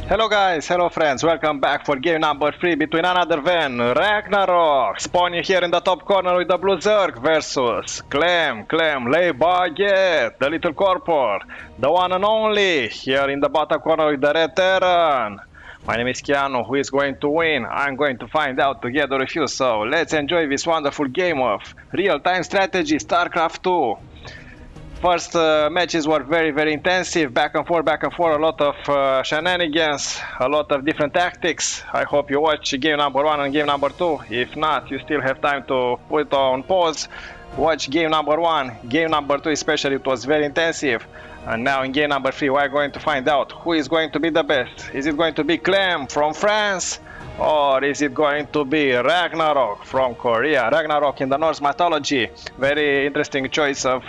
Hello guys, hello friends, welcome back for game number 3 between another van, RagnaroK, spawning here in the top corner with the blue zerg versus Clem, lay baguette, the little corpor, the one and only, here in the bottom corner with the red terran. My name is Keanu. Who is going to win? I'm going to find out together with you, so let's enjoy this wonderful game of real-time strategy, StarCraft 2. First matches were very intensive, back and forth, a lot of shenanigans, a lot of different tactics. I hope you watch game number 1 and game number 2. If not, you still have time to put on pause, watch game number 1. Game number 2 especially, it was very intensive. And now in game number 3 we're going to find out who is going to be the best. Is it going to be Clem from France? Or is it going to be RagnaroK from Korea? RagnaroK in the Norse mythology. Very interesting choice of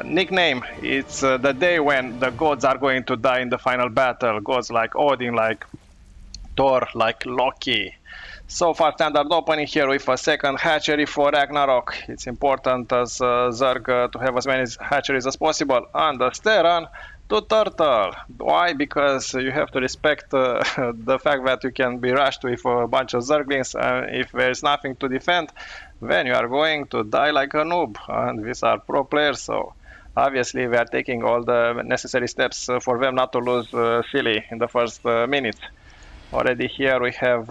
nickname. It's the day when the gods are going to die in the final battle. Gods like Odin, like Thor, like Loki. So far standard opening here with a second hatchery for RagnaroK. It's important as Zerg to have as many hatcheries as possible. And the terran to turtle. Why? Because you have to respect the fact that you can be rushed with a bunch of zerglings, and if there is nothing to defend, then you are going to die like a noob. And these are pro players, so obviously we are taking all the necessary steps for them not to lose silly in the first minutes. Already here we have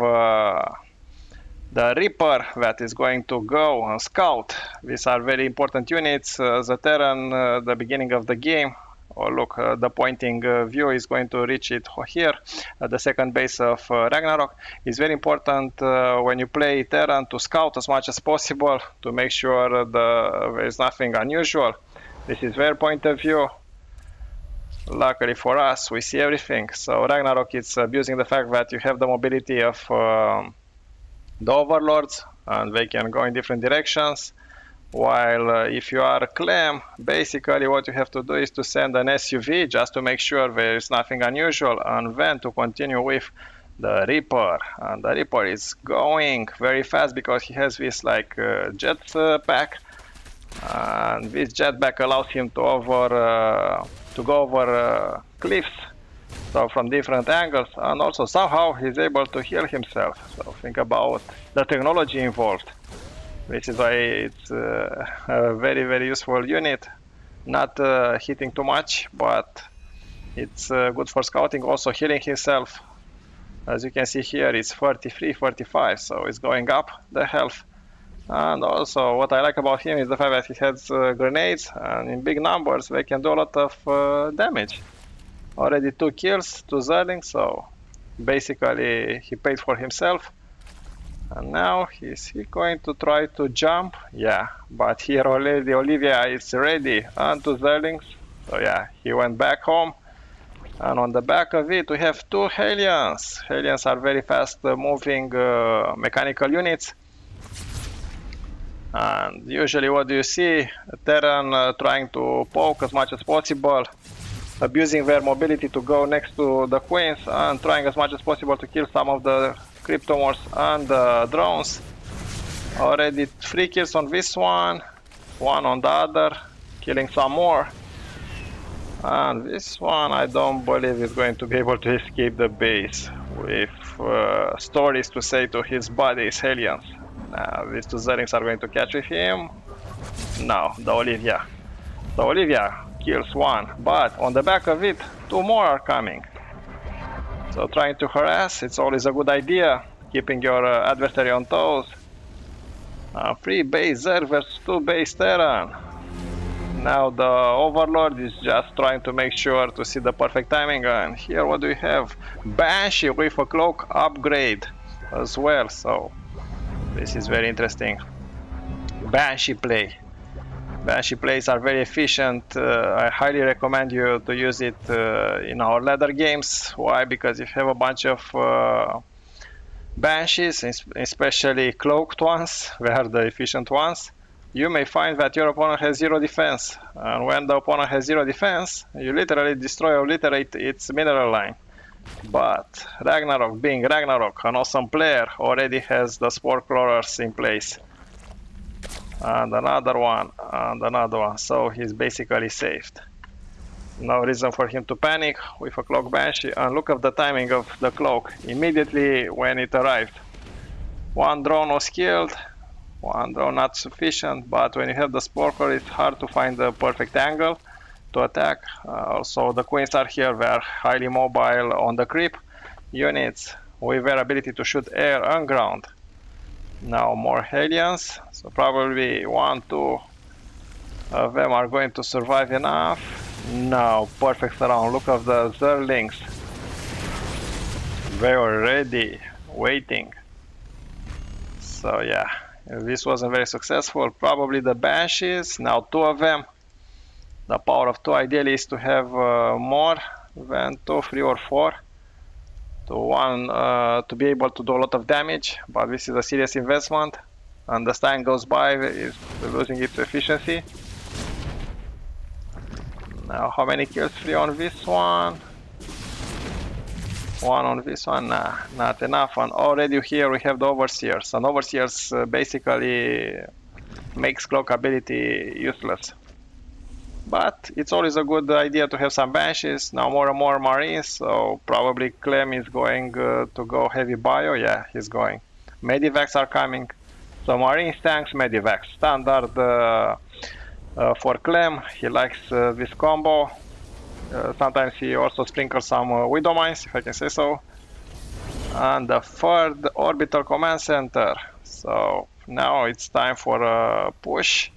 the Reaper that is going to go and scout. These are very important units. The Terran, the beginning of the game. Oh, look, the pointing view is going to reach it here at the second base of RagnaroK. It's very important when you play Terran to scout as much as possible to make sure there is nothing unusual. This is their point of view. Luckily for us, we see everything. So RagnaroK is abusing the fact that you have the mobility of the overlords and they can go in different directions. While if you are Clem, basically what you have to do is to send an SUV just to make sure there is nothing unusual, and then to continue with the Reaper. And the Reaper is going very fast because he has this like jet pack, and this jetpack allows him to go over cliffs, so from different angles, and also somehow he's able to heal himself. So think about the technology involved. This is why it's a very useful unit. Not hitting too much, but it's good for scouting, also healing himself. As you can see here, it's 43, 45, so it's going up the health. And also what I like about him is the fact that he has grenades, and in big numbers they can do a lot of damage. Already 2 kills, 2 zerlings, so basically he paid for himself. And now is he going to try to jump? Yeah, but here already Olivia is ready and 2 zerlings. So yeah, he went back home. And on the back of it we have 2 Hellions. Hellions are very fast moving mechanical units. And usually what do you see? A Terran trying to poke as much as possible, abusing their mobility to go next to the queens and trying as much as possible to kill some of the cryptomorphs and the drones. Already 3 kills on this one, 1 on the other, killing some more. And this one I don't believe is going to be able to escape the base with stories to say to his buddies Hellions. Now these 2 zerlings are going to catch with him. No, the Olivia. The Olivia kills 1, but on the back of it 2 more are coming. So trying to harass, it's always a good idea, keeping your adversary on toes. 3 base Zerg versus 2 base Terran. Now the Overlord is just trying to make sure to see the perfect timing, and here what do we have? Banshee with a cloak upgrade as well, so this is very interesting. Banshee play. Banshee plays are very efficient. I highly recommend you to use it in our ladder games. Why? Because if you have a bunch of Banshees, especially cloaked ones, they are the efficient ones, you may find that your opponent has 0 defense. And when the opponent has 0 defense, you literally destroy or obliterate its mineral line. But RagnaroK, being RagnaroK, an awesome player, already has the spore crawlers in place. And another one, and another one, so he's basically saved. No reason for him to panic with a cloak banshee, and look at the timing of the cloak immediately when it arrived. One drone was killed, one drone not sufficient, but when you have the sporker it's hard to find the perfect angle to attack. Also the queens are here, they are highly mobile on the creep units with their ability to shoot air and ground. Now more aliens, so probably 1-2 of them are going to survive enough. No, perfect round. Look at the zerglings. They were ready, waiting. So yeah, this wasn't very successful. Probably the banshees, now 2 of them. The power of 2 ideally is to have more than 2, 3 or 4. To be able to do a lot of damage, but this is a serious investment, and as time goes by it's losing its efficiency. Now how many kills? 3 on this one, 1 on this one. Nah, not enough. And already here we have the overseers, and overseers basically makes cloak ability useless. But it's always a good idea to have some banshees. Now more and more marines, so probably Clem is going to go heavy bio. Yeah, he's going. Medivacs are coming. So marines, tanks, medivacs. Standard for Clem. He likes this combo. Sometimes he also sprinkles some widow mines, if I can say so. And the 3rd orbital command center. So now it's time for a push.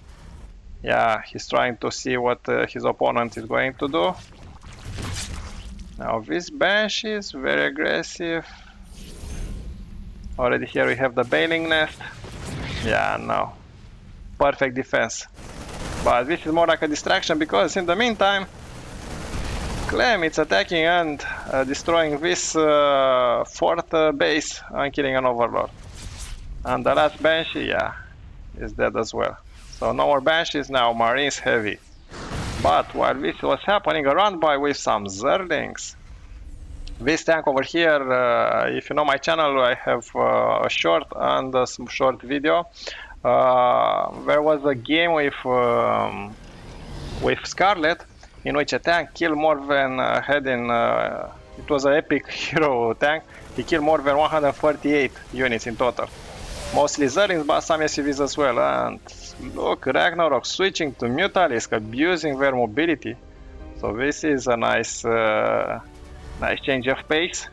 Yeah, he's trying to see what his opponent is going to do. Now this Banshee is very aggressive. Already here we have the Bailing Nest. Yeah, no. Perfect defense. But this is more like a distraction because in the meantime, Clem is attacking and destroying this 4th base and killing an Overlord. And the last Banshee, yeah, is dead as well. So no more Banshees, now Marines heavy. But while this was happening, a run by with some Zerglings. This tank over here, if you know my channel, I have a short and a short video. There was a game with Scarlett in which a tank killed more than had in... it was an epic hero tank. He killed more than 148 units in total. Mostly Zerglings, but some SUVs as well. And look, RagnaroK switching to Mutalisks, abusing their mobility. So this is a nice change of pace.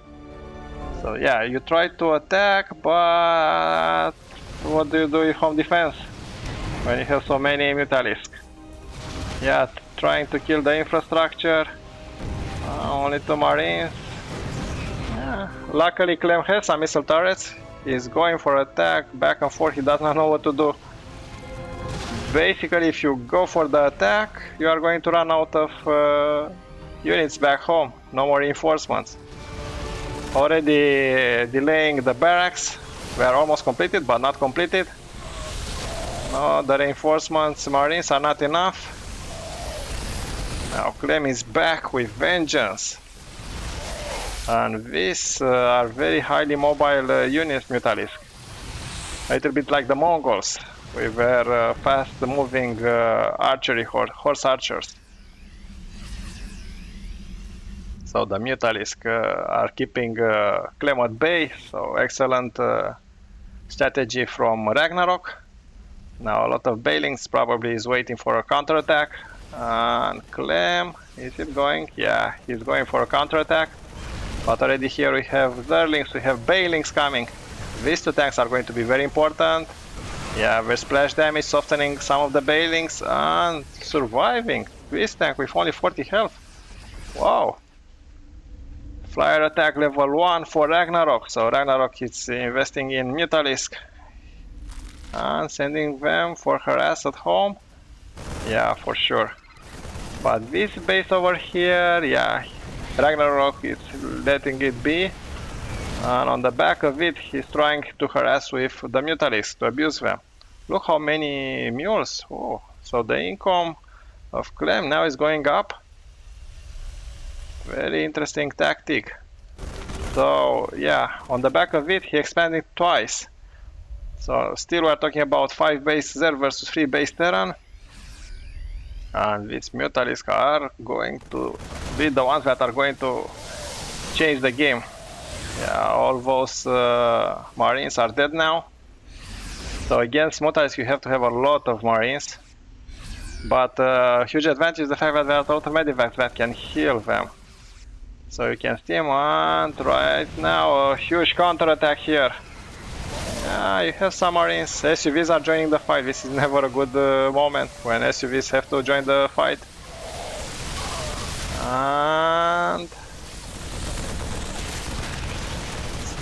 So yeah, you try to attack, but what do you do in home defense when you have so many Mutalisks? Yeah, trying to kill the infrastructure. Only 2 Marines. Yeah. Luckily Clem has some missile turrets. He's going for attack, back and forth, he does not know what to do. Basically, if you go for the attack, you are going to run out of units back home. No more reinforcements. Already delaying the barracks. They are almost completed, but not completed. No, the reinforcements, Marines are not enough. Now Clem is back with vengeance. And these are very highly mobile units, Mutalisks. A little bit like the Mongols, with their fast-moving archery horse archers. So the Mutalisks are keeping Clem at bay, so excellent strategy from RagnaroK. Now a lot of Bailings probably is waiting for a counterattack. And Clem, is it going? Yeah, he's going for a counterattack. But already here we have Zerglings, we have Bailings coming. These 2 tanks are going to be very important. Yeah, their splash damage softening some of the Bailings and surviving. This tank with only 40 health. Wow. Flyer attack level 1 for RagnaroK. So RagnaroK is investing in Mutalisks and sending them for harass at home. Yeah, for sure. But this base over here, yeah, RagnaroK is letting it be. And on the back of it, he's trying to harass with the Mutalisks, to abuse them. Look how many mules. Oh, so the income of Clem now is going up. Very interesting tactic. So yeah, on the back of it, he expanded twice. So still we're talking about 5 base Zerg versus 3 base Terran. And these Mutalisks are going to be the ones that are going to change the game. Yeah, all those Marines are dead now. So against Mutalisks you have to have a lot of Marines. But huge advantage is the fact that there are auto medivacs that can heal them. So you can steam, and right now a huge counterattack here. You have some Marines. SUVs are joining the fight. This is never a good moment when SUVs have to join the fight. And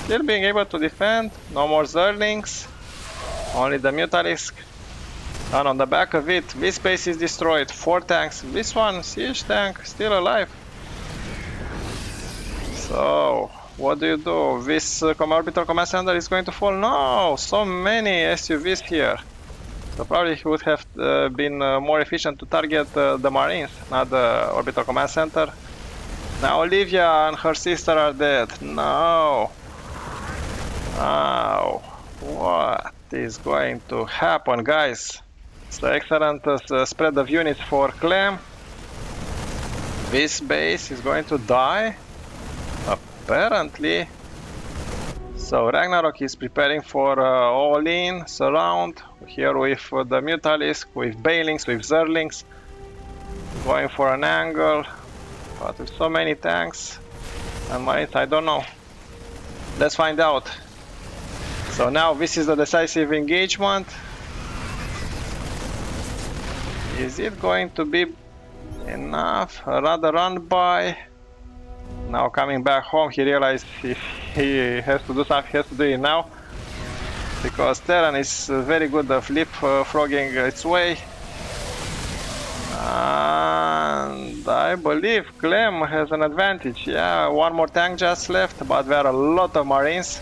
still being able to defend. No more Zerlings. Only the Mutalisk. And on the back of it, this base is destroyed. 4 tanks. This one, siege tank, still alive. So, what do you do? This orbital command center is going to fall? No! So many SUVs here. So probably he would have been more efficient to target the Marines, not the orbital command center. Now Olivia and her sister are dead. No! Oh, what is going to happen, guys? So excellent spread of units for Clem. This base is going to die, apparently. So RagnaroK is preparing for all-in surround here with the Mutalisk, with Bailings, with Zerlings, going for an angle, but with so many tanks and Marines, I don't know. Let's find out. So now this is the decisive engagement. Is it going to be enough? Another run by. Now coming back home, he realized he has to do something, he has to do it now. Because Terran is very good at leapfrogging its way. And I believe Clem has an advantage. Yeah, one more tank just left, but there are a lot of Marines.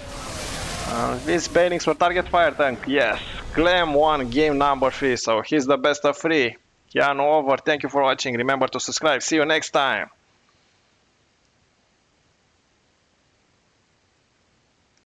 These Bailings were target fire tank. Yes, Clem won game number 3, so he's the best of 3. Keanu over, thank you for watching, remember to subscribe, see you next time.